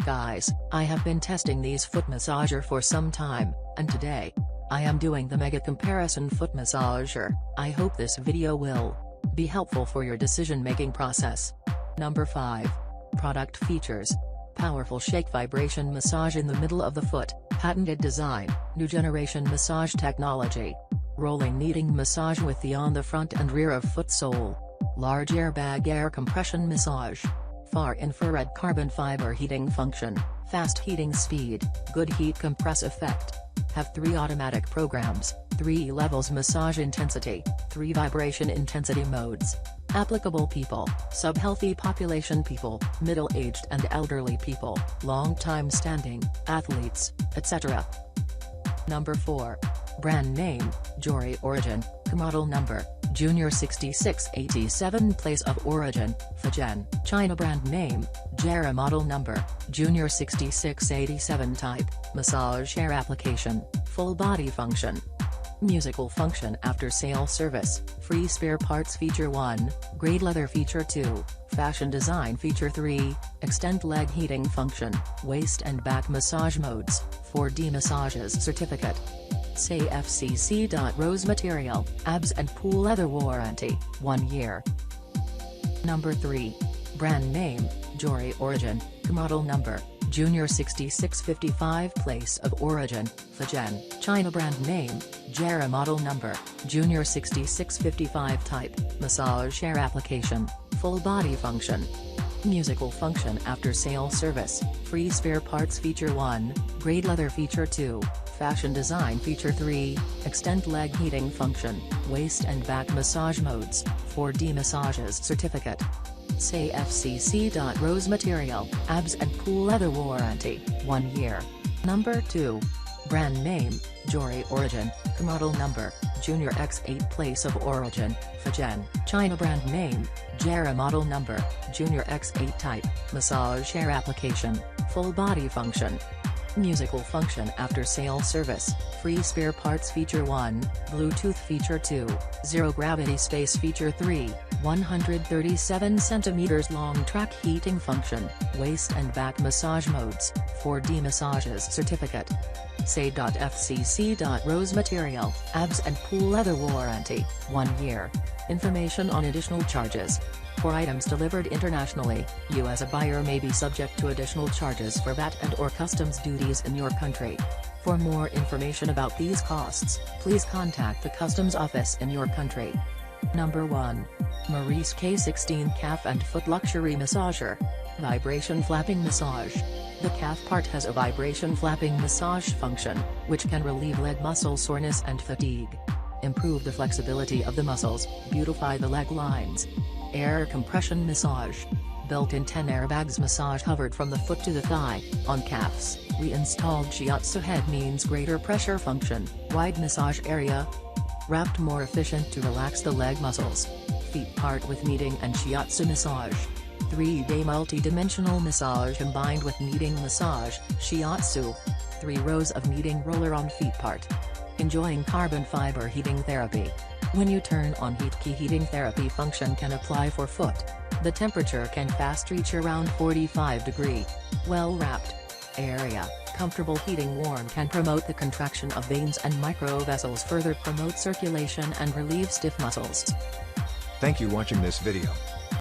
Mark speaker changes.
Speaker 1: Guys, I have been testing these foot massager for some time, and today, I am doing the mega comparison foot massager. I hope this video will be helpful for your decision-making process. Number 5. Product features. Powerful shake vibration massage in the middle of the foot, patented design, new generation massage technology. Rolling kneading massage with the on the front and rear of foot sole. Large airbag air compression massage. Far infrared carbon fiber heating function, fast heating speed, good heat compress effect. Have 3 automatic programs, 3 levels massage intensity, 3 vibration intensity modes. Applicable people, sub-healthy population people, middle-aged and elderly people, long-time standing, athletes, etc. Number 4. Brand name, Jory origin, model number, Junior 6687 place of origin, Fujian, China brand name, Jera model number, Junior 6687 type, massage air application, full body function. Musical function after sale service, free spare parts feature 1, grade leather feature 2, fashion design feature 3, extend leg heating function, waist and back massage modes, 4D massages certificate. Say FCC. Rose material, abs and pool leather warranty, 1 year. Number 3. Brand name, Jory origin, model number, Junior 6655 place of origin, Fujian, China brand name, Jera model number, Junior 6655 type, massage air application, full body function. Musical function after sale service, free spare parts feature 1, grade leather feature 2, fashion design feature 3, extend leg heating function, waist and back massage modes, 4D massages certificate. Say FCC. Rose material, abs and pool leather warranty, 1 year. Number 2. Brand name, Jory origin, model number, Junior X8 place of origin, Fujian, China brand name, Jera model number, Junior X8 type, massage air application, full body function. Musical function after sale service, free spare parts feature 1, Bluetooth feature 2, zero gravity space feature 3, 137 cm long track heating function, waist and back massage modes, 4D massages certificate. Say FCC. Rose material, abs and pool leather warranty, 1 year. Information on additional charges. For items delivered internationally, you as a buyer may be subject to additional charges for VAT and/or customs duties in your country. For more information about these costs, please contact the customs office in your country. Number 1. Maurice K16 calf and foot luxury massager. Vibration flapping massage. The calf part has a vibration flapping massage function, which can relieve leg muscle soreness and fatigue. Improve the flexibility of the muscles, beautify the leg lines. Air compression massage. Built-in 10 airbags massage hovered from the foot to the thigh. On calves, we installed shiatsu head means greater pressure function, wide massage area. Wrapped more efficient to relax the leg muscles. Feet part with kneading and shiatsu massage. 3-day multi-dimensional massage combined with kneading massage, shiatsu. 3 rows of kneading roller on feet part. Enjoying carbon fiber heating therapy. When you turn on heat key heating therapy function can apply for foot. The temperature can fast reach around 45 degree. Well wrapped area, comfortable heating warm can promote the contraction of veins and microvessels, further promote circulation and relieve stiff muscles.
Speaker 2: Thank you watching this video.